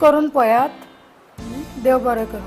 करून पळयात. देव बरें करूं.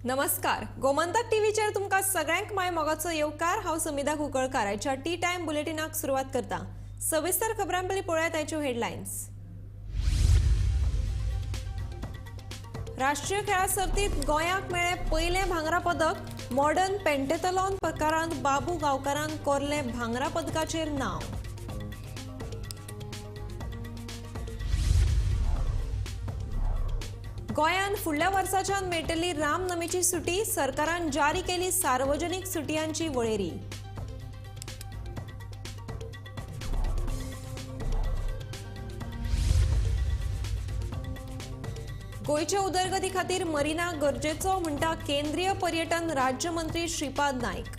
नमस्कार. गोमंतक टीव्हीचेर तुमकां सगळ्यांक माय मोगाचो येवकार. हांव समिधा कुंकळकार. आयच्या टी टायम बुलेटिनाक सुरवात करता. सविस्तर खबरां पयलीं पळोवया ताच्यो हेडलायन्स. राष्ट्रीय खेळा सर्तींत गोंयाक मेळ्ळें पयलें भांगरा पदक. मॉडर्न पेंटेथलॉन प्रकारांत बाबू गांवकारान कोरलें भांगरा पदकाचेर नांव. गोंयान फुडल्या वर्साच्यान मेळटली रामनमीची सुटी. सरकारान जारी केली सार्वजनीक सुटयांची वळेरी. गोंयचे उदरगती खातीर मरिना गरजेचो म्हणटा केंद्रीय पर्यटन राज्यमंत्री श्रीपाद नाईक.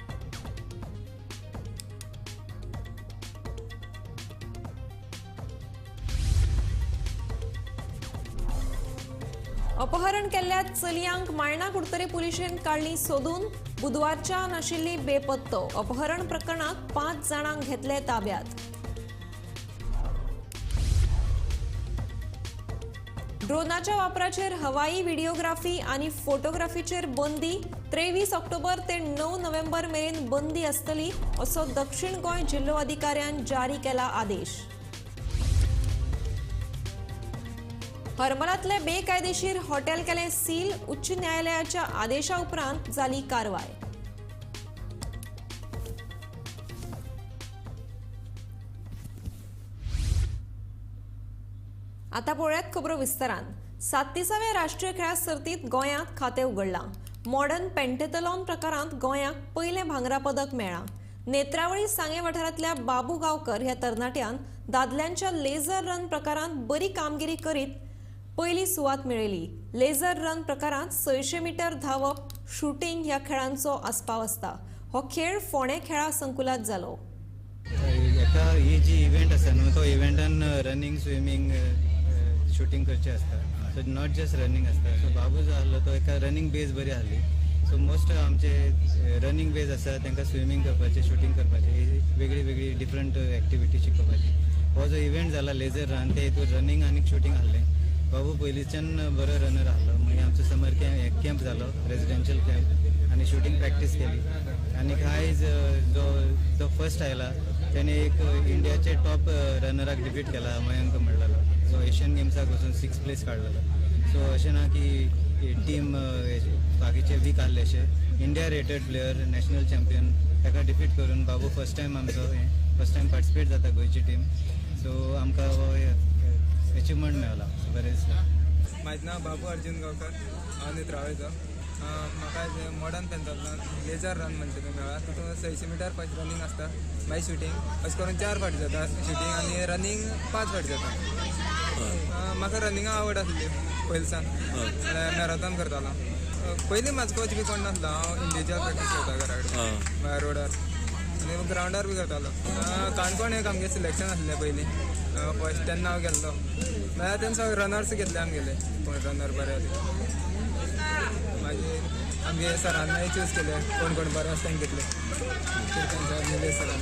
अपहरण केल्ल्या चलयांक मायणा कुडतरे पुलिशेन काडली सोदून. बुधवारच्या नाशिल्ली बेपत्तो. अपहरण प्रकरणात 5 जाणांक घेतले ताब्यात. ड्रोनाच्या वापराचेर हवाई व्हिडिओग्राफी आनी फोटोग्राफीचेर बंदी. 23 ऑक्टोबर ते 9 नोव्हेंबर मेरेन बंदी आसतली असो दक्षिण गोंय जिल्लो अधिकाऱ्यान जारी केला आदेश. हरमलातले बेकायदेशीर हॉटेल केले सील. उच्च न्यायालयाच्या आदेशा उपरांत जाली कारवाय. आता पळयात खबरो विस्तारान. 37व्या राष्ट्रीय खेळा सर्तींत गोंयांत खातें उगडलां. मॉडर्न पेंटेथलॉन प्रकारांत गोंयाक पयलें भांगरा पदक मेळ्ळां. नेत्रावळी सांगे वाठारांतल्या बाबू गांवकर ह्या तरणाट्यान दादल्यांच्या लेझर रन प्रकारांत बरी कामगिरी करीत पयली सुवात मेळयली. लेझर रन प्रकारांत 600 मीटर धांवप, शूटिंग ह्या खेळांचो आस्पाव आसता. हो खेळ फोंडे खेळा संकुलांत जालो. एका ही जी इव्हेंट आसा न्हू तो इव्हेंटान रनिंग स्विमींग शूटिंग करचें आसता. सो नॉट जस्ट रनिंग आसता. सो बाबू जो आहलो तो एका रनिंग बेज बरी आहली. सो मोस्ट आमचे रनिंग बेज आसा तांकां स्विमींग करपाचें, शूटिंग करपाचें, ही वेगळी वेगळी डिफरंट एक्टिविटी शिकोवपाची. हो जो इव्हेंट जाला लेझर रन ते हितून रनिंग आनी शूटिंग आहलें. बाबू पयलींच्यान बरो रनर आहलो. मागीर आमचो समर कॅम्प जालो, रेजिडेंशियल कॅम्प, आनी शूटिंग प्रॅक्टीस केली. आनी आयज जो फर्स्ट आयला त्याने एक इंडियाचे टॉप रनराक डिफीट केला, मयंक म्हणलेलो. सो एशियन गेम्साक वचून 6th प्लेस काडलेलो. सो अशें ना की टीम बाकीचे वीक आहले अशें. India rated player, national champion, ताका डिफीट करून बाबू फर्स्ट टायम पार्टिसिपेट जाता गोंयची टीम. सो आमकां हो अचिवमेंट मेळला. बरेंच म्हाजें नांव बाबू अर्जुन गांवकर. हांव नेत्रावळीचो. म्हाका मॉडर्न पेंटाथलॉन लेझर रन म्हणटा तो मेळ्ळा. तितून 600 मीटर फर्स्ट रनिंग आसता, मागीर शूटिंग. अशें करून 4 फावटी जाता शूटिंग आनी रनिंग 5 फावटी जाता. म्हाका रनिंगा आवड आसली पयलींसान. मॅरेथॉन करतालो. पयलीं म्हाजो कोच बी कोण नासलो. हांव इंडिविज्युअल प्रॅक्टीस करता घरा कडेन म्हळ्यार रोडार आनी ग्रावंडार बी करतालो. काणकोण एक आमगे सिलेक्शन आसलें पयलीं. फर्स्ट तेन्ना हांव गेल्लो. म्हळ्यार तेन्ना सगळे रनर्स घेतले आमगेले, कोण रनर बरे जाले. मागीर आमगे सरान मागीर चूज केले कोण कोण बरे आसा तांकां घेतले. सरान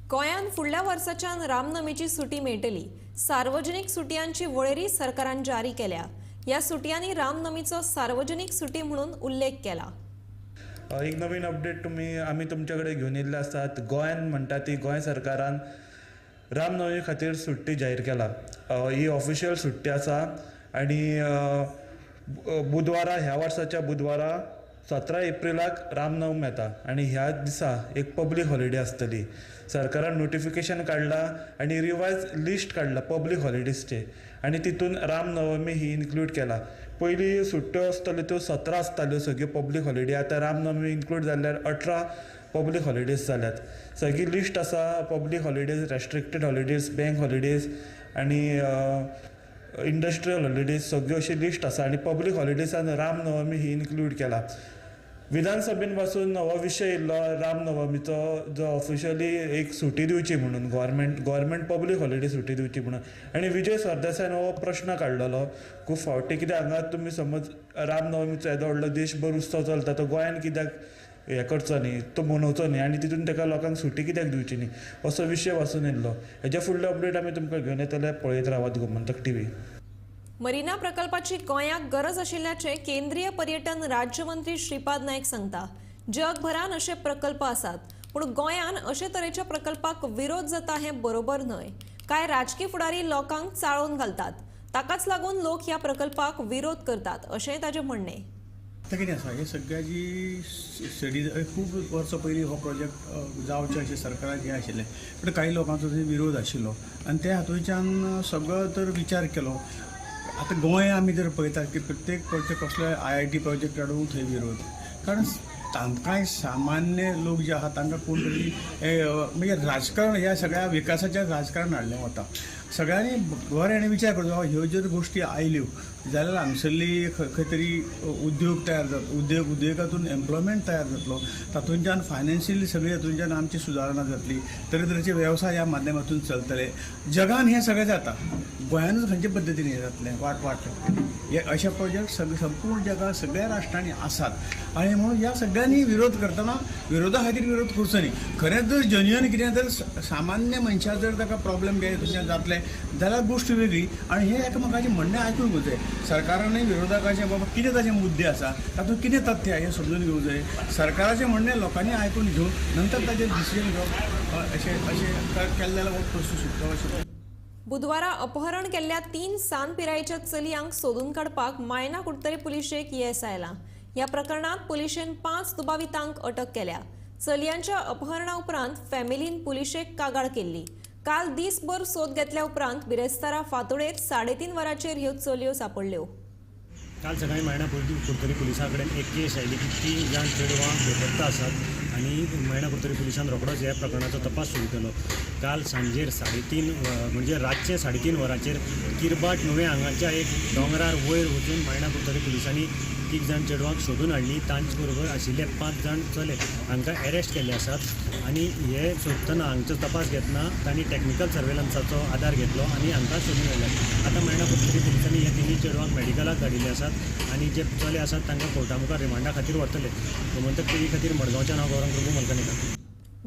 गोंयान फुडल्या वर्साच्यान रामनमीची सुटी मेळटली. सार्वजनीक सुटयांची वळेरी सरकारान जारी केल्या. ह्या सुटयांनी रामनमीचो सार्वजनीक सुटी म्हणून उल्लेख केला. एक नवीन अपडेट आमी तुमचे कडेन घेवन येयल्ले आसात. गोंयान म्हणटा ती गोंय सरकारान रामनवमी खातीर सुट्टी जाहीर केला. ही ऑफिशियल सुट्टी आसा आनी बुधवारा ह्या वर्साच्या बुधवारा 17 एप्रिलाक रामनवमी येता आनी ह्या दिसा एक पब्लीक हॉलिडे आसतली. सरकारान नोटिफिकेशन काडला आनी रिवायज लिस्ट काडला पब्लीक हॉलिडेजचे आनी तितून रामनवमी ही इन्क्लूड केला. पयलीं सुट्ट्यो आसतल्यो त्यो 17 आसताल्यो सगळ्यो पब्लीक हॉलिडे. आतां रामनवमी इन्क्लूड जाल्यार 18 पब्लीक हॉलिडेज जाल्यात. सगळी लिस्ट आसा public holidays, restricted holidays, bank holidays आनी इंडस्ट्रियल हॉलिडेज, सगळ्यो अशी लिस्ट आसा. आनी पब्लीक हॉलिडेजान रामनवमी ही इन्क्लूड केला. विधानसभेन पासून हो विशय येयल्लो रामनवमीचो, जो ऑफिशियली एक सुटी दिवची म्हणून गव्हर्मेंट पब्लीक हॉलिडे सुटी दिवची म्हणून. आनी विजय सरदेसायन हो प्रश्न काडलेलो खूब फावटी, कित्याक हांगा तुमी समज रामनवमीचो येदो व्हडलो देशभर उत्सव चलता, तो गोंयान कित्याक हें करचो न्ही, तो मनोवचो न्ही आनी तितून ताका लोकांक सुटी कित्याक दिवची न्ही, असो विशय वाचून येयल्लो. हेजे फुडले अपडेट आमी तुमकां घेवन येतले. पळयत रावात गोमंतक टीव्ही. मरीना प्रकल्पाची गोंयाक गरज आशिल्ल्याचे केंद्रीय पर्यटन राज्यमंत्री श्रीपाद नायक सांगता. जगभरान असे प्रकल्प आसात, पूण गोंयान अशे तरेच्या प्रकल्पाक विरोध जाता हें बरोबर न्हय. कांय राजकीय फुडारी लोकांक चाळोवन घालतात, ताकाच लागून लोक ह्या प्रकल्पाक विरोध करतात अशें ताचें म्हणणें. आतां कितें आसा, हे सगळ्याची स्टडी खूब वर्सां पयलीं हो प्रोजेक्ट जावचें अशें सरकाराचें हें आशिल्लें, पण कांय लोकांचो थंय विरोध आशिल्लो आनी त्या हातूंतल्यान सगळो तर विचार केलो. आतां गोंय आमी जर पळयतात की प्रत्येक कसलोय IIT प्रोजेक्ट हाडूंक थंय विरोध, कारण तांकांय सामान्य लोक जे आहात तांकां कोण तरी म्हणजे राजकारण ह्या सगळ्या विकासाचें राजकारण हाडलें वता. सगळ्यांनी बरें विचार करचो, ह्यो जर गोश्टी आयल्यो जाल्यार हांगसरली खंय तरी उद्योग तयार जातलो, उद्योगातून एम्प्लॉयमेंट तयार जातलो, तातूंतल्यान फायनान्शियली सगळी हातूंतल्यान आमची सुदारणा जातली, तरेतरेचे वेवसाय ह्या माध्यमातून चलतले. जगान हें सगळें जाता, गोंयानूच खंयचे पद्दतीन हें जातलें वाट हे अशे प्रोजेक्ट संपूर्ण जगात सगळ्या राष्ट्रांनी आसात. आनी म्हणून ह्या सगळ्यांनी विरोध करतना विरोधा खातीर विरोध करचो न्ही. खरेंच जर जेन्युअन कितें जर सामान्य मनशाक जर ताका प्रॉब्लेम कितें जातले जाल्यार गोश्ट वेगळी, आनी हे एकामेकाचें म्हणणें आयकून घेवंक जाय. सरकारानूय विरोधकाचें बाबा कितें ताचे मुद्दे आसा, तातूंत कितें तथ्य हें समजून घेवंक जाय. सरकाराचें म्हणणें लोकांनी आयकून घेवन नंतर ताचेर डिसिजन घेवप अशें केलें जाल्यार हो प्रश्न सुटलो अशें. बुधवारा अपहरण केल्ल्या 3 सान पिरायेच्या चलयांक सोदून काडपाक मायना कुडतरी पुलिशेक येस आयला. ह्या प्रकरणात पुलिशेन 5 दुबावितांक अटक केल्या. चलयांच्या अपहरणा उपरांत फॅमिलीन पुलिशेक कागाळ केल्ली. काल दिसभर सोद घेतल्या उपरांत बिरेस्तारा फांतोडेर 3.5 वरांचेर ह्यो चलयो सापडल्यो. काल सकाळी मायणा कुडतरी पुलिसां कडेन एक केस आयली की 3 जाण चेडवां बेपत्ता आसात आनी मायणा कुडतरी पुलिसान रोखडोच ह्या प्रकरणाचो तपास सुरू केलो. काल सांजेर 3:30 म्हणजे रातचे 3:30 वरांचेर किरबाट नुवें हांगाच्या एक दोंगरार वयर वचून मायणा कुडतरी पुलिसांनी 3 जाण चेडवांक सोदून हाडली. तांचे बरोबर आशिल्ले 5 जाण चले हांकां अरेस्ट केल्ले आसात आनी हे सोदतना हांगचो तपास घेतना तांणी टॅक्निकल सर्वेलन्साचो आदार घेतलो आनी हांकां सोदून हाडल्यात. आतां मायणा कुडतरी पुलिसांनी हे 3 चेडवांक मेडिकलाक धाडिल्ले आसात आनी जे चले आसात तांकां कोर्टा मुखार रिमांडा खातीर व्हरतले. गोमंतक टीव्ही खातीर मडगांवच्यान हांव गौरव प्रभू मलकानीकर.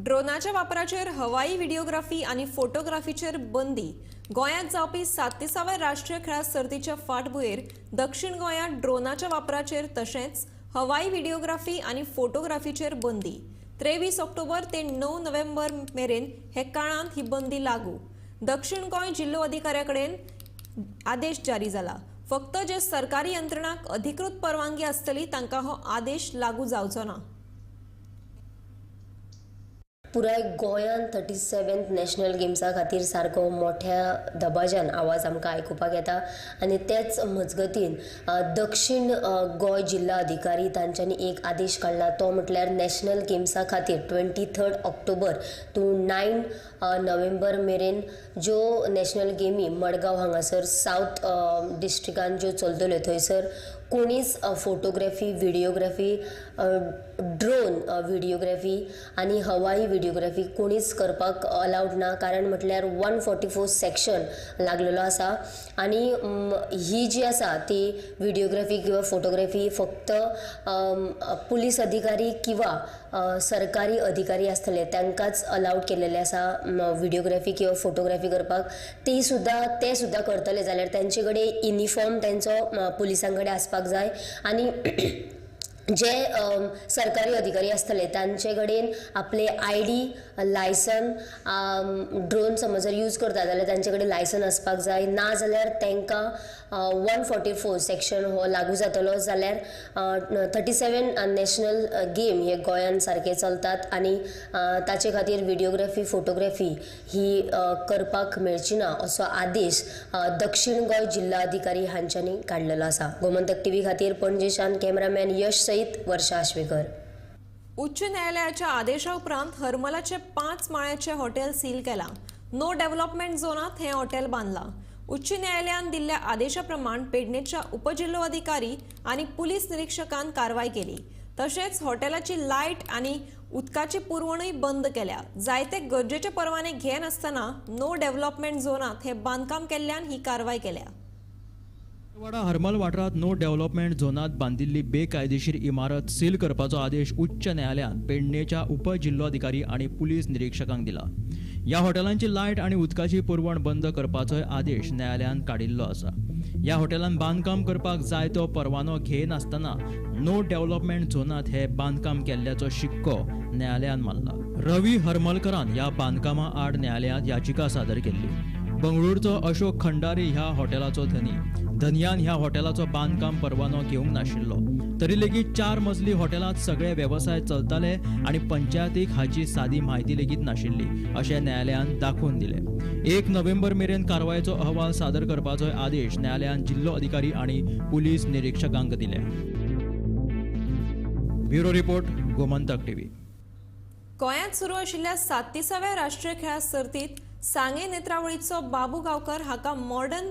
ड्रोनाच्या वापराचेर हवाई व्हिडिओग्राफी आणि फोटोग्राफीचेर बंदी. गोंयांत जावपी 37व्या राष्ट्रीय खेळा सर्तीच्या फाटभुंयेर दक्षिण गोंयांत ड्रोनाच्या वापराचेर तशेंच हवाई व्हिडिओग्राफी आणि फोटोग्राफीचेर बंदी. 23 ऑक्टोबर ते 9 नोव्हेंबर मेरेन हे काळांत ही बंदी लागू. दक्षिण गोंय जिल्लो अधिकाऱ्याकडेन आदेश जारी जाला. फक्त जे सरकारी यंत्रणांक अधिकृत परवानगी आसतली तांकां हो आदेश लागू जावचो ना. पुराय गोंयांत 37th नॅशनल गेम्सा खातीर सारको मोठ्या दबाज्यान आवाज आमकां आयकुपाक येता आनी तेच मजगतीन दक्षिण गोंय जिल्ला अधिकारी तांच्यांनी एक आदेश काडला. तो म्हटल्यार नॅशनल गेम्सा खातीर 23 ऑक्टोबर टू 9 नोव्हेंबर मेरेन ज्यो नॅशनल गेमी मडगांव हांगासर सावथ डिस्ट्रिक्टान ज्यो चलतल्यो थंयसर कोणीच फोटोग्राफी, व्हिडिओग्राफी, ड्रोन व्हिडिओग्राफी आनी हवाई व्हिडिओग्राफी कोणीच करपाक अलाउड ना. कारण म्हटल्यार 144 सेक्शन लागलेलो आसा आनी ही जी आसा ती व्हिडिओग्राफी किंवा फोटोग्राफी फक्त पुलीस अधिकारी किंवा सरकारी अधिकारी आसतले तांकांच अलाउड केलेले आसा व्हिडिओग्राफी किंवा फोटोग्राफी करपाक. ते सुद्धा करतले जाल्यार तांचे कडेन युनिफॉर्म तांचो पुलिसां कडेन आसपाक जाय आनी जे सरकारी अधिकारी आसतले तांचे कडेन आपले ID, लायसन, ड्रोन समज जर यूज करता जाल्यार तांचे कडेन लायसन आसपाक जाय. ना जाल्यार तांकां 144 सेक्शन हो लागू जातलो. जाल्यार 37 नॅशनल गेम हे गोंयांत सारके चलतात आनी ताचे खातीर व्हिडिओग्राफी, फोटोग्राफी ही करपाक मेळची ना असो आदेश दक्षिण गोंय जिल्ला अधिकारी हांच्यांनी काडलेलो आसा. गोमंतक टीव्ही खातीर पणजेच्यान कॅमेरामॅन यश सईत वर्षा आश्वेकर. उच्च न्यायालयाच्या आदेशा उपरांत हरमलाचे 5 माळ्याचे हॉटेल सील केला. नो डेव्हलपमेंट झोनात हे हॉटेल बांदला. उच्च न्यायालयान दिल्ल्या आदेशा प्रमाण पेडणेच्या उपजिल्लो अधिकारी आणि पुलीस निरीक्षकान कारवाई केली. तशेंच हॉटेलाची लायट आनी उदकाची पुरवणूय बंद केल्या. जायते गरजेचे परवाने घेनासतना नो डेव्हलपमेंट झोनात हे बांदकाम केल्ल्यान ही कारवाय केल्या. वाडा हरमल वाठारात नो डेव्हलपमेंट झोनात बांदिल्ली बेकायदेशीर इमारत सील करपाचो आदेश उच्च न्यायालयान पेडणेच्या उपजिल्लोधिकारी आनी पुलीस निरीक्षकांक दिला. ह्या हॉटेलांची लायट आनी उदकाची पुरवण बंद करपाचोय आदेश न्यायालयान काडिल्लो आसा. ह्या हॉटेलान बांदकाम करपाक जाय तो परवानो घेनासतना नो डेव्हलपमेंट झोनात हे बांदकाम केल्ल्याचो शिक्को न्यायालयान मारला. रवी हरमलकरान ह्या बांदकामा आड न्यायालयांत याचिका सादर केल्ली. बंगळुरूचो अशोक खंडारी ह्या हॉटेलाचो धनियान ह्या हॉटेलाचो बांदकाम परवानो घेवंक नाशिल्लो. तरी लेगीत 4 मजली हॉटेलांत सगळे वेवसाय चलताले आनी पंचायतीक हाची सादी म्हायती लेगीत नाशिल्ली अशें न्यायालयान दाखोवन दिले. 1 नोव्हेंबर मेरेन कारवायेचो अहवाल सादर करपाचो आदेश न्यायालयान जिल्लो अधिकारी आनी पुलीस निरीक्षकांक दिले. Bureau report, Gomantak TV. गोंयांत सुरू आशिल्ल्या 37व्या राष्ट्रीय खेळा सर्तीत सांगे नेत्रावळीचो बाबू गांवकर हाका मॉडर्न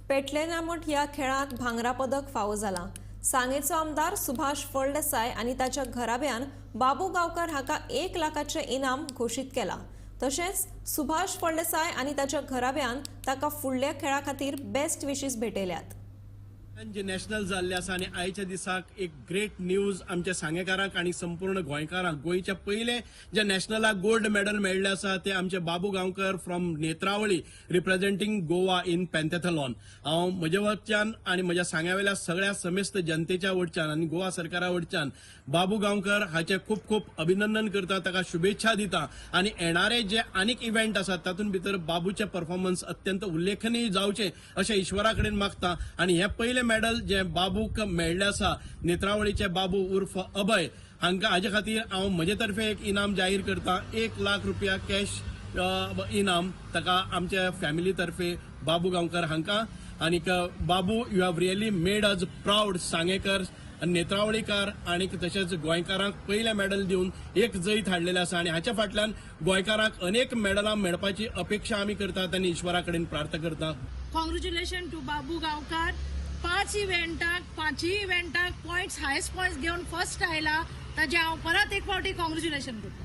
पेटलेनामट ह्या खेळांत भांगरा पदक फावो जाला. सांगेचो आमदार सुभाष फळदेसाय आनी ताच्या घराब्यान बाबू गांवकर हाका 1 लाखाचें इनाम घोशीत केला. तशेंच सुभाष फळदेसाय आनी ताच्या घराब्यान ताका फुडल्या खेळा खातीर बेस्ट विशीस भेटयल्यात. जे नॅशनल जाल्ले आसा आनी आयच्या दिसाक एक ग्रेट न्यूज आमच्या सांगेकारांक आनी संपूर्ण गोंयकारांक. गोंयचे पयले जे नॅशनलाक गोल्ड मेडल मेळ्ळें आसा ते आमचे बाबू गांवकर फ्रॉम नेत्रावळी रिप्रेझेंटींग गोवा इन पेंथेथलॉन. हांव म्हजे वटच्यान आनी म्हज्या सांग्यावेल्या सगळ्या समेस्त जनतेच्या वटच्यान आनी गोवा सरकारा वटच्यान बाबू गांवकर हाचे खूब खूब अभिनंदन करता, ताका शुभेच्छा दिता आनी येणारे जे आनीक इव्हेंट आसात तातूंत भितर बाबूचे परफॉर्मन्स अत्यंत उल्लेखनीय जावचे अशें ईश्वरा कडेन मागता. आनी हे पयले मेडल जे बाबूक मेळ्ळें आसा, नेत्रावळीचे बाबू उर्फ अभय हांकां हाजे खातीर हांव म्हजे तर्फे एक इनाम जाहीर करता. 1 लाख रुपया कॅश इनाम ताका आमच्या फॅमिली तर्फे बाबू गांवकर हांकां. आनीक बाबू, यू हॅव रियली मेड अज प्राऊड सांगेकर, नेत्रावळीकार आनी तशेंच गोंयकारांक पयले मेडल दिवन एक जैत हाडलेलें आसा आनी हाच्या फाटल्यान गोंयकारांक अनेक मेडलां मेळपाची अपेक्षा आमी करतात आनी ईश्वरा कडेन प्रार्थना करता. Congratulations to Babu Gaonkar. 5 इव्हेंटाक पॉयंट्स, हायस्ट पॉयंट्स घेवन फर्स्ट आयला, ताजे हांव परत एक फावटी कॉंग्रेच्युलेशन करता.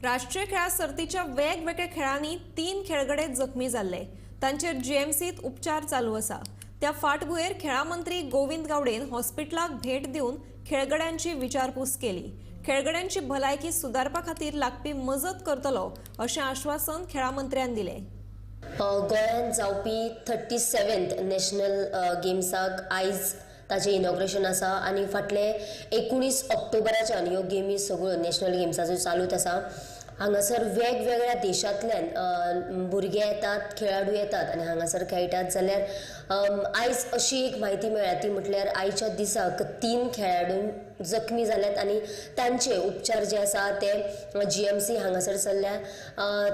राष्ट्रीय खेळा सर्तीच्या वेगवेगळ्या खेळांनी 3 खेळगडे जखमी जाल्ले. तांचेर जीएमसीत उपचार चालू आसा. त्या फाटभुंयेर खेळा मंत्री गोविंद गावडेन हॉस्पिटलाक भेट दिवन खेळगड्यांची विचारपूस केली. खेळगड्यांची भलायकी सुदारपा खातीर लागपी मजत करतलो अशें आश्वासन खेळा मंत्र्यान दिलें. गोंयांत जावपी 37th नॅशनल गेम्साक आयज ताचें इनॉग्रेशन आसा आनी फाटले 19 ऑक्टोबराच्यान ह्यो गेमी सगळ्यो नॅशनल गेम्साच्यो चालूच आसा. हांगासर वेगवेगळ्या देशांतल्यान भुरगे येतात, खेळाडू येतात आनी हांगासर खेळटात. जाल्यार आयज अशी एक म्हायती मेळ्ळ्या, ती म्हटल्यार आयच्या दिसाक 3 खेळाडू जखमी जाल्यात आनी तांचे उपचार जे आसा ते जीएमसी हांगासर चल्ल्या.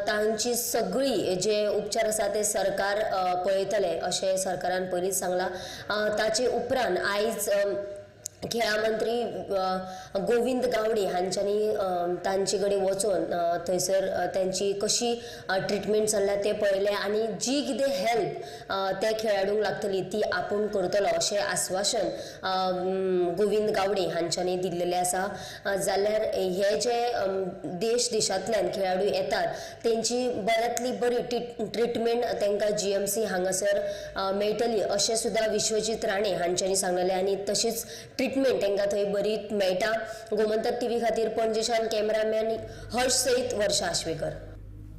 तांची सगळी जे उपचार आसा ते सरकार पळयतले अशें सरकारान पयलींच सांगलां. ताचे उपरांत आयज खेळा मंत्री गोविंद गावडे हांच्यांनी तांचे कडेन वचून थंयसर त्यांची कशी ट्रिटमेंट चल्ल्या ते पळयलें आनी जी कितें हेल्प त्या खेळाडूंक लागतली ती आपूण करतलो अशें आश्वासन गोविंद गावडे हांच्यांनी दिल्लेलें आसा. जाल्यार हे जे देशांतल्यान खेळाडू येतात तेंची बऱ्यांतली बरी ट्रिटमेंट तांकां जीएमसी हांगासर मेळटली अशें सुद्दां विश्वजीत राणे हांच्यांनी सांगलेलें आनी तशीच ट्रिटमेंट तांकां थंय बरी मेळटा. गोमंतक टीव्ही खातीर पणजेच्यान कॅमेरामॅन हर्ष सयत वर्षा आश्वेकर.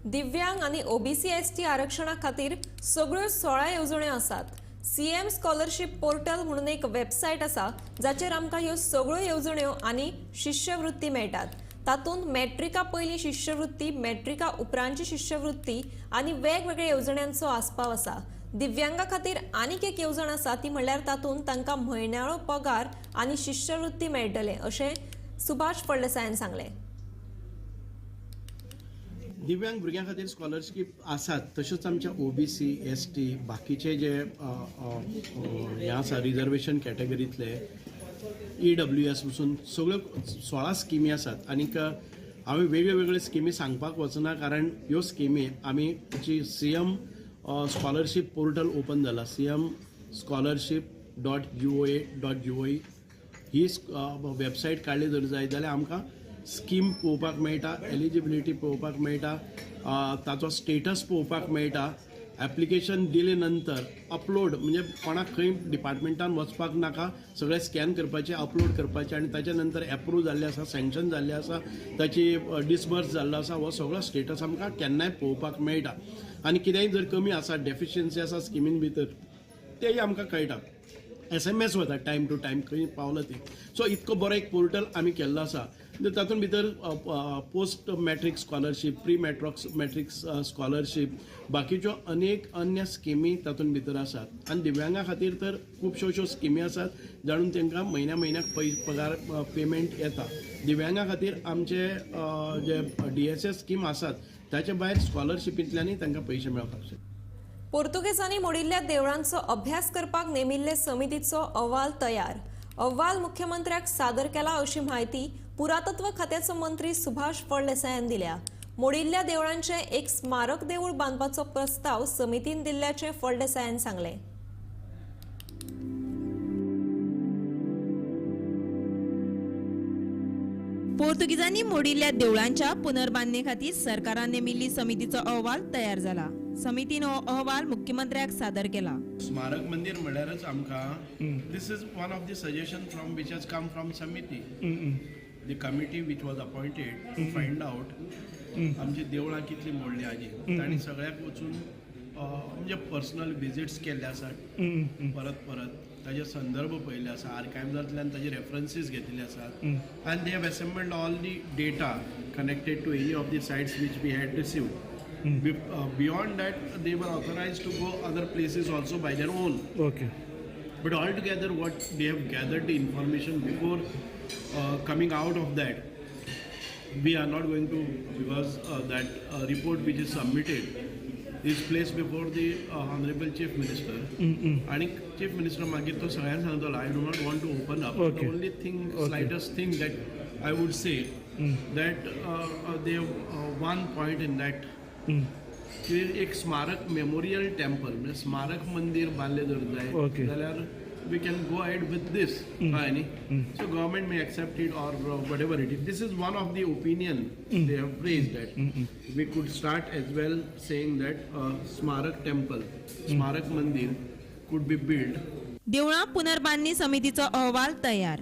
दिव्यांग आनी ओबीसी एसटी आरक्षणा खातीर सगळ्यो 16 येवजण्यो आसात. सीएम स्कॉलरशीप पोर्टल म्हणून एक वेबसायट आसा जाचेर आमकां ह्यो सगळ्यो येवजण्यो आनी शिश्यवृत्ती मेळटात. तातूंत मॅट्रिका पयली शिश्यवृत्ती, मॅट्रिका उपरांतची शिश्यवृत्ती आनी वेगवेगळ्या येवजण्यांचो आस्पाव आसा. दिव्यांगा खातीर आनीक एक येवजण आसा ती म्हणल्यार तातूंत तांकां म्हयन्याळो पगार आनी शिश्यवृत्ती मेळटले अशें सुभाष फळदेसायान सांगलें. दिव्यांग भुरग्यां खातीर स्कॉलरशीप आसात, तशेंच आमच्या ओबीसी, एसटी, बाकीचे जे हे आसा रिजर्वेशन कॅटेगरींतले, EWS पसून सगळ्यो 16 स्किमी आसात. आनीक हांवें वेगळ्यो स्किमी सांगपाक वचना कारण ह्यो स्किमी आमी CM स्कॉलरशीप पोर्टल ओपन जाला, CM scholarship.ua.ua ही वेबसायट काडली जर जायत जाल्यार आमकां स्कीम पळोवपाक मेळटा, एलिजिबिलिटी पळोवपाक मेळटा, ताचो स्टेटस पळोवपाक मेळटा. ॲप्लिकेशन दिले नंतर अपलोड म्हणजे कोणाक खंय डिपार्टमेंटान वचपाक नाका, सगळें स्कॅन करपाचें, अपलोड करपाचें आनी ताच्या नंतर एप्रूव जाल्लें आसा, सँक्शन जाल्लें आसा, ताची डिसबर्स जाल्लो आसा, हो सगळो स्टेटस आमकां केन्नाय पळोवपाक मेळटा. आनी कितेंय जर कमी आसा, डेफिशियन्सी आसा स्किमीन भितर तेय आमकां कळटा. SMS वता टायम टू टायम खंय पावला ती. सो इतको बरो एक पोर्टल आमी केल्लो आसा. तातूंत भितर post matric scholarship, pre matric scholarship, बाकीच्यो अनेक अन्य स्किमी तातूंत भितर आसात. आनी दिव्यांगा खातीर तर खुबश्यो अश्यो स्किमी आसात जाणून तांकां म्हयन्याक पगार पेमेंट येता. दिव्यांगा खातीर आमचे जे DSS स्कीम आसात ताचे भायर स्कॉलरशिपींतल्यानय तांकां पयशे मेळपाक शकतात. पोर्तुगेजांनी मोडिल्ल्या देवळांचो अभ्यास करपाक नेमिल्ले समितीचो अहवाल तयार. अहवाल मुख्यमंत्र्याक सादर केला अशी माहिती पुरातत्व खात्याचो मंत्री सुभाष फळदेसायान दिल्या. मोडिल्ल्या देवळांचे एक स्मारक देऊळ बांदपाचो प्रस्ताव समितीन दिल्ल्याचे फळदेसायान सांगले. पोर्तुगीजांनी मोडिल्ल्या देवळांच्या पुनर्बांधणे खातीर सरकारान नेमिल्ली समितीचो अहवाल तयार जाला. समितीन हो अहवाल मुख्यमंत्र्याक सादर केला. स्मारक मंदिर म्हणल्यारच आमकां this is one of the suggestion from which has come from समिती. The committee which was appointed to find out आमची देवळां कितली मोडली आजी. तांणी सगळ्याक वचून म्हणजे पर्सनल विजिट्स केल्ले आसात, परत ताजे संदर्भ पळयल्ले आसा, आर्कायव्जांतल्यान ताजे रेफरन्सीस घेतिल्ले आसात. आनी they have assembled all the data connected to any of the sites which we had received. Beyond that, they were authorized to go other places also by their own. Okay. But altogether, what they have gathered the information before coming out of that, we are not going to, because that report which is submitted is placed before the Honorable Chief Minister. And Chief Minister Magir to Sayan Sandal, I do not want to open up. Okay. The only thing, slightest thing that I would say, that they have one point in that. की एक स्मारक memorial temple म्हणजे स्मारक मंदिर बांधले जर जाय जाल्यार we can go ahead with this कळ्ळें न्ही. So government may accept it or whatever it is. This is one of the opinion they have raised that we could start as well saying that स्मारक temple, स्मारक मंदिर could be build. देवळां पुनर्बांधणी समितीचो अहवाल तयार.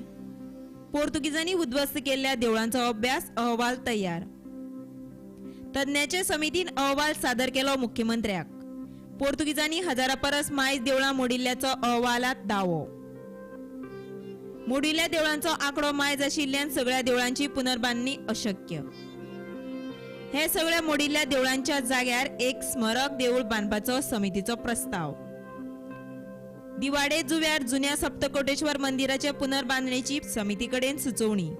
पोर्तुगीजांनी उद्ध्वस्त केल्ल्या देवळांचो अभ्यास अहवाल तयार. तज्ञांचे समितीन अहवाल सादर केलो मुख्यमंत्र्याक. पोर्तुगीजांनी हजारा परस मायज देवळां मोडिल्ल्याचो अहवालात दावो. मोडिल्ल्या देवळांचो आंकडो मायज आशिल्ल्यान सगळ्या देवळांची पुनर्बांधणी अशक्य. हे सगळ्या मोडिल्ल्या देवळांच्या जाग्यार एक स्मारक देऊळ बांदपाचो समितीचो प्रस्ताव. दिवाडे जुव्यार जुन्या सप्तकोटेश्वर मंदिराच्या पुनर्बांधणीची समितीकडेन सुचोवणी.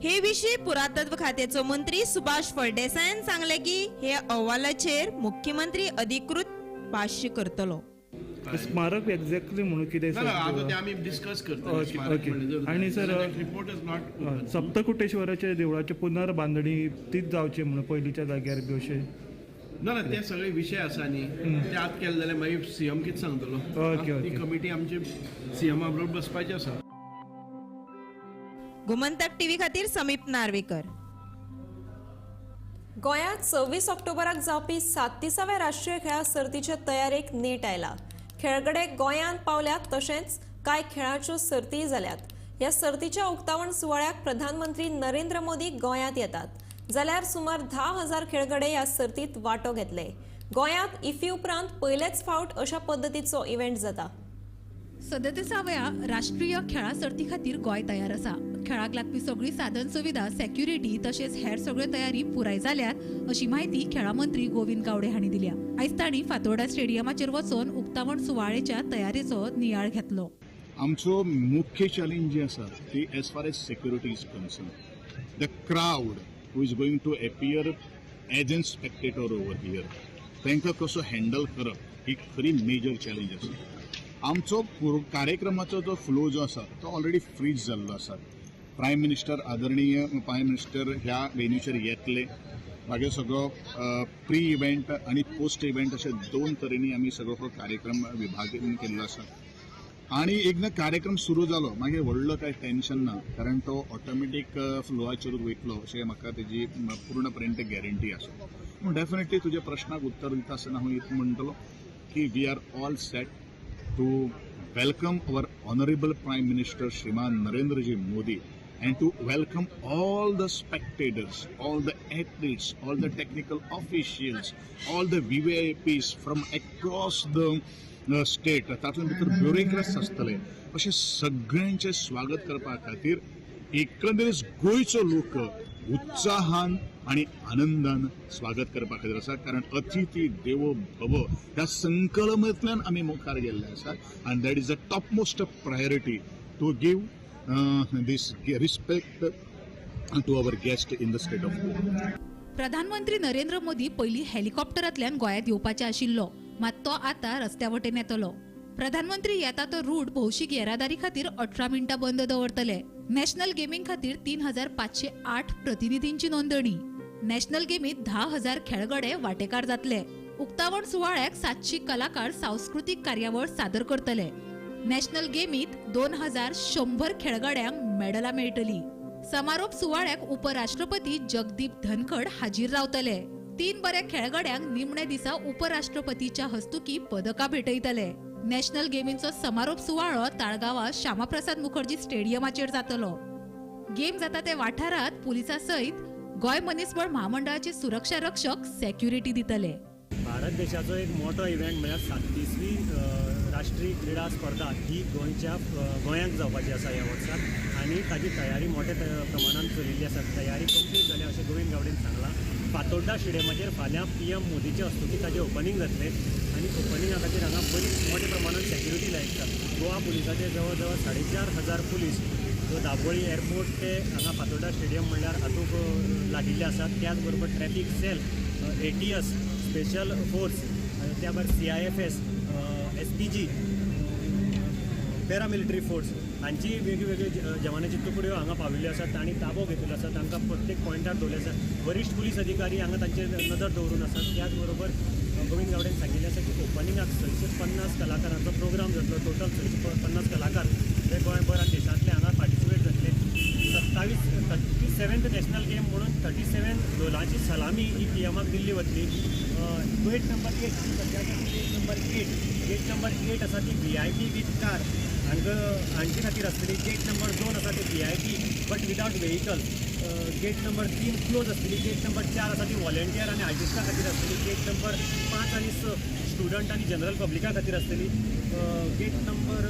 हे विशीं पुरातत्व खात्याचो मंत्री सुभाष फळदेसायान सांगले की हे अहवालाचेर मुख्यमंत्री अधिकृत भाष्य करतलो. स्मारक एक्झॅक्टली म्हणून कितें आता ते आमी डिस्कस करता. आणि सर रिपोर्ट इज नॉट सप्तकुटेश्वराच्या देवळाची पुनर्बांधणी तीच जावची म्हणून पयलींच्या जाग्यार बी अशें ना ते सगळे विषय आसा न्ही ते आत केले जाल्यार मागीर सीएम कितें सांगतलो. ती कमिटी आमची सीएमा बरोबर बसपाची आसा. गोमंतक टीव्ही खातीर समीप नार्वेकर. गोंयांत 26 ऑक्टोबराक जावपी 37व्या राष्ट्रीय खेळा सर्तीचे तयारेक नेट आयला. खेळगडे गोंयांत पावल्यात तशेंच कांय खेळाच्यो सर्तीय जाल्यात. ह्या सर्तीच्या उक्तावण सुवाळ्याक प्रधानमंत्री नरेंद्र मोदी गोंयांत येतात जाल्यार सुमार 10,000 खेळगडे ह्या सर्तीत वांटो घेतले. गोंयांत इफ्फी उपरांत पयलेच फावट अशा पद्दतीचो इव्हेंट जाता. 37व्या राष्ट्रीय खेळा सर्ती खातीर गोंय तयार आसा. खेळाक लागपी सगळी साधन सुविधा, सेक्युरिटी तशेंच हेर सगळ्यो तयारी पुराय जाल्यात अशी माहिती खेळा मंत्री गोविंद गावडे हांणी दिल्या. आयज तांणी फातोर्डा स्टेडियमाचेर वचून उक्तावण सुवाळ्याच्या तयारेचो नियाळ घेतलो. आमचो मुख्य चॅलेंज जी आसा ती as far as security is concern. The crowd who is going to appear as an spectator over here तांकां कसो हँडल करप ही खरी मेजर चॅलेंज आसा. आमचो कार्यक्रमाचो जो फ्लो जो आसा तो ऑलरेडी फ्रीज जाल्लो आसा. प्रायम मिनिस्टर आदरणीय प्रायम मिनिस्टर ह्या वेन्यूचेर येतले. मागीर सगळो प्री इव्हेंट आनी पोस्ट इव्हेंट अशे दोन तरेनी आमी सगळो कार्यक्रम विभागीन केल्लो आसा. आणि एकदा कार्यक्रम सुरू जालो मागीर व्हडलो काय टेन्शन ना कारण तो ऑटोमॅटीक फ्लोआचेरूच वयतलो अशें म्हाका तेजी पूर्णपणे गॅरंटी आसा पूण डेफिनेटली तुज्या प्रश्नाक उत्तर दिता आसतना हांव इतलें म्हणटलो की we are all set to welcome our honourable prime minister श्रीमान नरेंद्रजी Modi and to welcome all the spectators, all the athletes, all the technical officials, all the VVIPs from across the state. तातूंत भितर ब्युरोक्रेट्स आसतले अशें सगळ्यांचें स्वागत करपा खातीर एकंदरीत गोंयचो लोक उत्साहान आणि आनंदान स्वागत करपा खातीर आसा कारण अतिथी देवो भव ह्या संकल्पनेंतल्यान आमी मुखार गेल्ले आसा and that is the topmost priority to give this respect to our guest in the state of Goa. प्रधानमंत्री नरेंद्र मोदी पयलीं हेलिकॉप्टरांतल्यान गोंयांत येवपाचे आशिल्लो मात तो आतां रस्त्यावटेन येतलो. प्रधानमंत्री येता तो रूट भौशीक येरादारी खातीर 18 मिनटां बंद दवरतले. नॅशनल गेमींग खातीर 3508 प्रतिनिधींची नोंदणी. नॅशनल गेमींत 10,000 खेळगडे वांटेकार जातले. उक्तावण सुवाळ्याक 700 कलाकार सांस्कृतीक कार्यावळ सादर करतले. नॅशनल गेमींत 2100 खेळगड्यांक मेडलां मेळटली. समारोप सुवाळ्याक उपराष्ट्रपती जगदीप धनखड हाजीर रावतले. 3 बऱ्या खेळगड्यांक निमणे दिसा उपराष्ट्रपतीच्या हस्तुकी पदकां भेटयतले. नॅशनल गेमींचो समारोप सुवाळो ताळगांवां श्यामाप्रसाद मुखर्जी स्टेडियमाचेर जातलो. गेम जाता ते वाठारांत पुलिसां सयत गोंय मनीसबळ महामंडळाचे सुरक्षा रक्षक सेक्युरिटी दितले. भारत देशाचो एक मोठो इव्हेंट म्हळ्यार 37वी राष्ट्रीय क्रीडा स्पर्धा ही गोंयांत जावपाची आसा ह्या वर्साक आनी ताची तयारी मोठ्या प्रमाणात चलिल्ली आसा. तयारी कंप्लीट जाल्या अशें गोविंद गावडेन सांगलां. फातोड्डा स्टेडियमाचेर फाल्यां PM मोदीचे हस्तुकी ताचें ओपनिंग जातलें आनी ओपनिंगा खातीर हांगा बरी मोठ्या प्रमाणात सेक्युरिटी लायतात. गोवा पुलिसाचे जवळ जवळ 4,500 पुलीस दाबोळी एअरपोर्ट ते हांगा फातोड्डा स्टेडियम म्हणल्यार हातूंत लागिल्ले आसात. त्याच बरोबर traffic cell, ATS, special force, त्या भायर CIFS, SPG, पॅरामिलिटरी फोर्स हांची वेगवेगळे जवानाची तुकड्यो हांगा पाविल्ल्यो आसात आनी ताबो घेतिल्लो आसा. तांकां प्रत्येक पॉयंटार दवरले आसात. वरिश्ठ पुलीस अधिकारी हांगा तांचेर नदर दवरून आसात. त्याच बरोबर गोविंद गावडेन सांगिल्लें आसा की ओपनिंगाक 650 कलाकारांचो प्रोग्राम जातलो. टोटल 650 कलाकार हे गोंयभर आनी देशांतले हांगा पार्टिसिपेट जातले. 37th नॅशनल गेम म्हणून 37 ढोलाची सलामी ही PMाक दिल्ली वतली. गेट नंबर 8 सद्याच्या गेट नंबर 8 गेट नंबर 8 आसा ती VIP विथ कार हांचे खातीर आसतली. गेट नंबर 2 आसा ती VIP but without vehicle. Gate number 3 close आसतली. गेट नंबर 4 आसा ती व्हॉलेंटियर आनी आर्टिस्टां खातीर आसतली. गेट नंबर 5 आनी 6 स्टुडंट आनी जनरल पब्लिका खातीर आसतली. गेट नंबर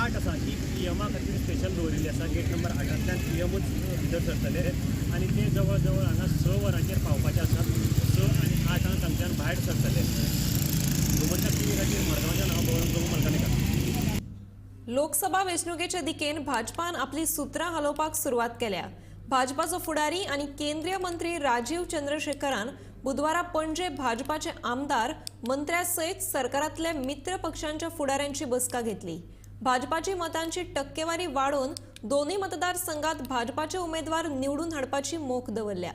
8 आसा ती PMा खातीर स्पेशल दवरिल्ली आसा. गेट नंबर 8तल्यान PMूच भितर सरतले आनी ते जवळ जवळ हांगा 6 वरांचेर पावपाचे आसात. 6 आनी 8 हांगाच्यान भायर सरतले. गोमंतक TV खातीर मडगांवच्यान हांव प्रभू मलकानेकर. लोकसभा वेंचणुकेचे दिकेन भाजपान आपली सुत्रां हालोवपाक सुरवात केल्या. भाजपाचो फुडारी आनी केंद्रीय मंत्री राजीव चंद्रशेखरान बुधवारा पणजे भाजपाचे आमदार मंत्र्यां सयत सरकारांतले मित्र पक्षांच्या फुडाऱ्यांची बसका घेतली. भाजपाची मतांची टक्केवारी वाडोवन दोन्ही मतदारसंघात भाजपाचे उमेदवार निवडून हाडपाची मोख दवरल्या.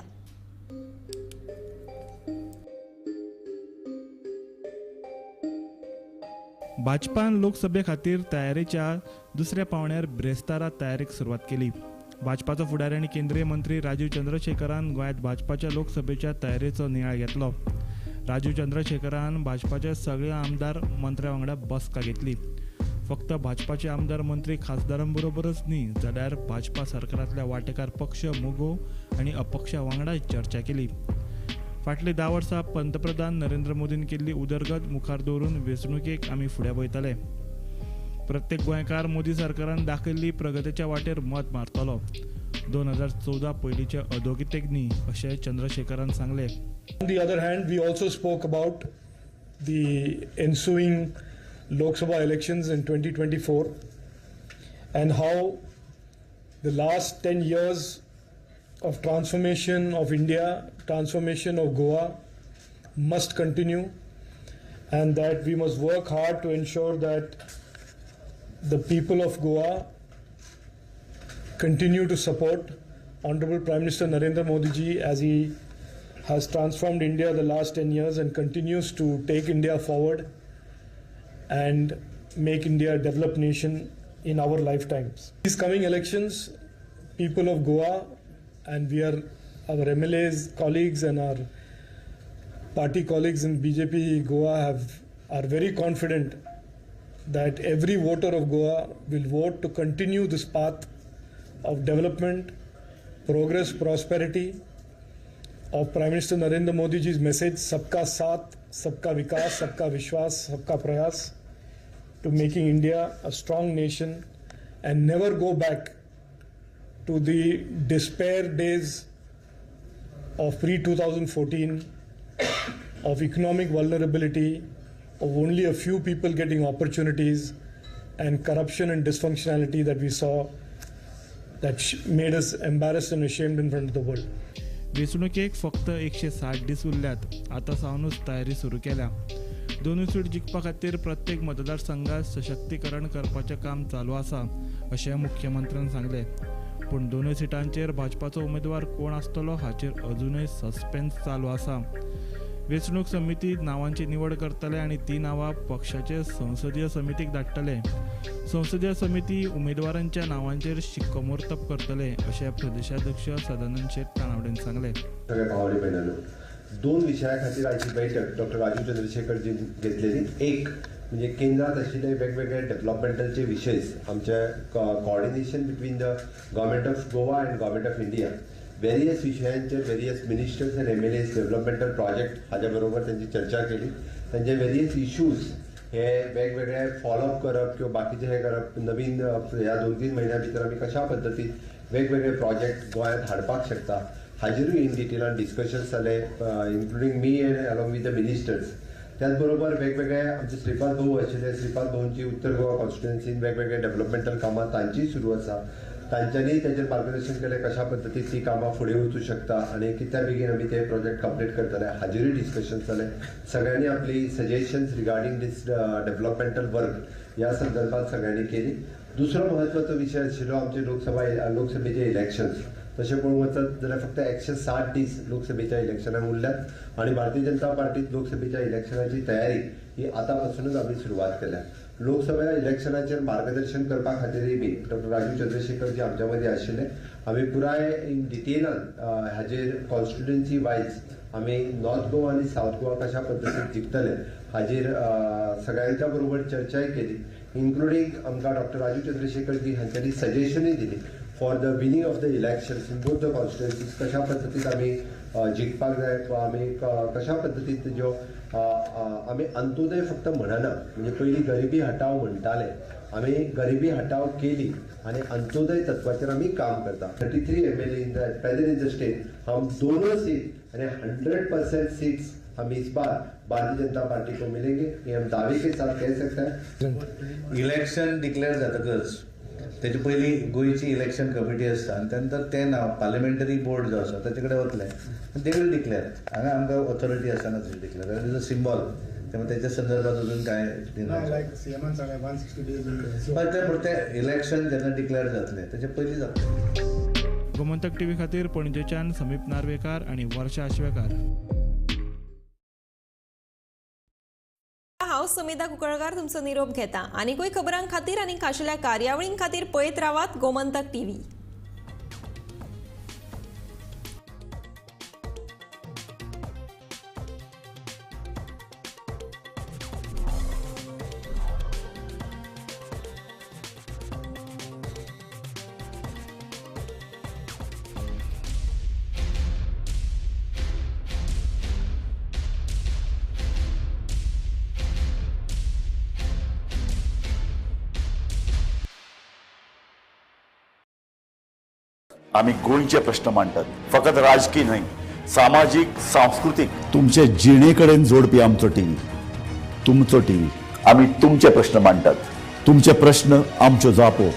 भाजपान लोकसभे खातीर तयारेच्या दुसऱ्या पावण्यार ब्रेस्तारा तयारेक सुरवात केली. भाजपाचो फुडारी आनी केंद्रीय मंत्री राजीव चंद्रशेखरान गोंयांत भाजपाच्या लोकसभेच्या तयारेचो नियाळ घेतलो. राजीव चंद्रशेखरान भाजपाच्या सगळ्या आमदार मंत्र्यां वांगडा बसका घेतली. फक्त भाजपाचे आमदार मंत्री खासदारां बरोबरच न्ही जाल्यार भाजपा सरकारांतल्या वांटेकार पक्ष मोगो आनी अपक्षा वांगडा चर्चा केली. फाटली 10 वर्सां पंतप्रधान नरेंद्र मोदीन केल्ली उदरगत मुखार दवरून वेंचणुकेक आमी फुडें वयतले. प्रत्येक गोंयकार मोदी सरकारान दाखयल्ली प्रगतीच्या वाटेर मत मारतलो. 2014 पयलींचे अधोगितेक न्ही अशें चंद्रशेखरान सांगलें. On the other hand, we also spoke about the ensuing Lok Sabha elections in 2024 and how the last 10 years of transformation of India, transformation of Goa must continue and that we must work hard to ensure that the people of Goa continue to support Honorable Prime Minister Narendra Modi ji as he has transformed India the last 10 years and continues to take India forward. And make India a developed nation in our lifetimes. These coming elections, people of Goa, and our MLAs, colleagues, and our party colleagues in BJP Goa are very confident that every voter of Goa will vote to continue this path of development, progress, prosperity of Prime Minister Narendra Modi ji's message, Sabka Saath, Sabka Vikas, Sabka Vishwas, Sabka Prayas, to making India a strong nation and never go back to the despair days of pre-2014, of economic vulnerability, of only a few people getting opportunities, and corruption and dysfunctionality that we saw that made us embarrassed and ashamed in front of the world. वेंचणुकेक फक्त 160 दीस उरल्यात. आतां सावनूच तयारी सुरू केल्या. दोनूय seat जिखपा खातीर प्रत्येक मतदारसंघात सशक्तीकरण करपाचें काम चालू आसा अशें मुख्यमंत्र्यान सांगलें. पूण दोनूय सिटांचेर भाजपाचो उमेदवार कोण आसतलो हाचेर अजूनय सस्पेन्स चालू आसा. वेंचणूक समिती नांवांची निवड करतले आनी ती नांवां पक्षाचे संसदीय समितीक धाडटले. संसदीय समिती उमेदवारांच्या नांवांचेर शिक्कामोर्तब करतले अशें प्रदेशाध्यक्ष सदानंद शेट तानावडेन सांगले. सगळ्या भावले भयणांनो, 2 विशया खातीर आयची बैठक डॉक्टर राजीव चंद्रशेखरजी घेतलेली. एक म्हणजे केंद्रात आशिल्ले वेगवेगळे डेव्हलपमेंटलचे विशय, आमचे coordination between the government of Goa and government of India, various विशयांचेर various ministers and MLAs developmental project हाच्या बरोबर त्यांची चर्चा केली. त्यांचे वेरियस इश्यूज हे वेगवेगळे फॉलोअप करप किंवा बाकीचे हे करप, नवीन ह्या 2-3 महिन्या भितर आमी कशा पद्दतीन वेगवेगळे प्रोजेक्ट गोंयांत हाडपाक शकता हाजेरूय इन डिटेलान डिस्कशन्स जाले, including me and along with the ministers. त्याचबरोबर वेगवेगळे आमचे श्रीपाद भाऊ आशिल्ले, श्रीपाद भाऊंची उत्तर गोवा कॉन्स्टिट्युएन्सीन वेगवेगळे डेव्हलपमेंटल कामां तांचीय सुरू आसा. तांच्यांनी ताचेर मार्गदर्शन केलें कशा पद्दतीन ती कामां फुडें वचूं शकता आनी कित्या बेगीन आमी ते प्रोजेक्ट कंप्लीट करतले हाजेरूय डिस्कशन्स जाले. सगळ्यांनी आपली सजेशन्स रिगार्डींग दीस डेव्हलपमेंटल वर्क ह्या संदर्भात सगळ्यांनी केली. दुसरो म्हत्वाचो विशय आशिल्लो आमचे लोकसभेचे इलेक्शन्स. तशें पळोवंक वचत जाल्यार फक्त 160 दीस लोकसभेच्या इलेक्शनाक उरल्यात आनी भारतीय जनता पार्टीत लोकसभेच्या इलेक्शनाची तयारी ही आतां पासूनच आमी सुरवात केल्या. लोकसभा इलेक्शनाचेर मार्गदर्शन करपा खातीरय बी डॉक्टर राजीव चंद्रशेखर जी आमच्या मदीं आशिल्ले. आमी पुराय इन डिटेलान हाजेर कॉन्स्टिट्युएन्सी वायज आमी नॉर्थ गोवा आनी सावथ गोवा कशा पद्दतीन जिखतले हाजेर सगळ्यांच्या बरोबर चर्चाय केली. इन्क्लुडींग आमकां डॉक्टर राजीव चंद्रशेखर जी हांच्यांनी सजेशनूय दिली for the winning of the elections in both the constituencies. कशा पद्दतीन आमी जिखपाक जाय वा आमी कशा पद्दतीन तेज्यो आमी अंत्योदय फक्त म्हणना, म्हणजे पयलीं गरिबी हटाव म्हणटाले, आमी गरिबी हटाव केली आनी अंत्योदय तत्वाचेर आमी काम करता. 33 MLA in the present in the state, हम दोनों सीट आनी 100% सीट्स हम इस बार भारतीय जनता पार्टी को मिलेंगे, ये हम दावे के साथ कह सकते हैं. इलेक्शन डिक्लेअर जातकच त्याचे पयली गोंयची इलेक्शन कमिटी आसता आनी त्यानंतर ते नांव पार्लिमेंटरी बोर्ड जो आसा ताचे कडेन वतले आनी ते विल डिक्लेअर. हांगा आमकां ऑथॉरिटी आसना तशी डिक्लेअर, इज अ सिंबल. त्यामुळे त्याच्या संदर्भात अजून काय ते पुरते इलेक्शन जेन्ना डिक्लेअर जातले त्याचे पयलीं जातले. गोमंतक टीव्ही खातीर पणजेच्यान समीप नार्वेकार आनी वर्षा आश्वेकार. हांव समिता कुंकळकार तुमचो निरोप घेता. आनीकूय खबरां खातीर आनी खाशेल्या कार्यावळीं खातीर पळयत रावात गोमंतक टीव्ही. आम्ही गोंयचे प्रश्न मांडटात, फकत राजकीय न्हय, सामाजिक सांस्कृतिक. तुमचे जिणेकडेन जोडपी आमचो टीव्ही, तुमचो टीव्ही. आम्ही तुमचे प्रश्न मांडटात. तुमचे प्रश्न आमच्यो जापो.